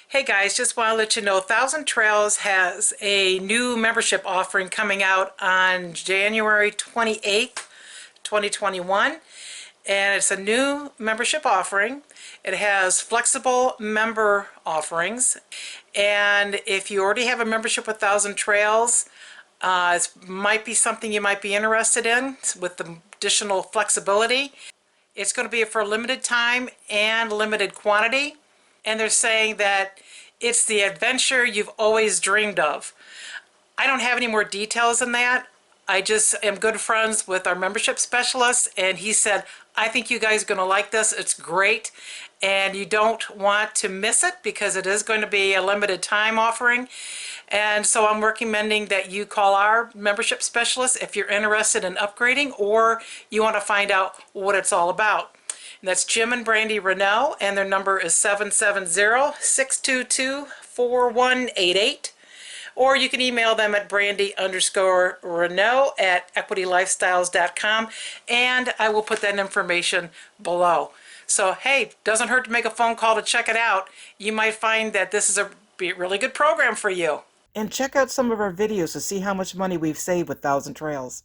Hey guys, just want to let you know Thousand Trails has a new membership offering coming out on January 28th, 2021. And it's a new membership offering. It has flexible member offerings. And if you already have a membership with Thousand Trails, it might be something you might be interested in with the additional flexibility. It's going to be for a limited time and limited quantity. And they're saying that it's the adventure you've always dreamed of. I don't have any more details than that. I just am good friends with our membership specialist, and he said, I think you guys are going to like this. It's great, and you don't want to miss it because it is going to be a limited time offering. And so I'm recommending that you call our membership specialist if you're interested in upgrading or you want to find out what it's all about. And that's Jim and Brandy Renault, and their number is 770-622-4188. Or you can email them at brandy_Renault@equitylifestyles.com, and I will put that information below. So, hey, doesn't hurt to make a phone call to check it out. You might find that this is a really good program for you. And check out some of our videos to see how much money we've saved with Thousand Trails.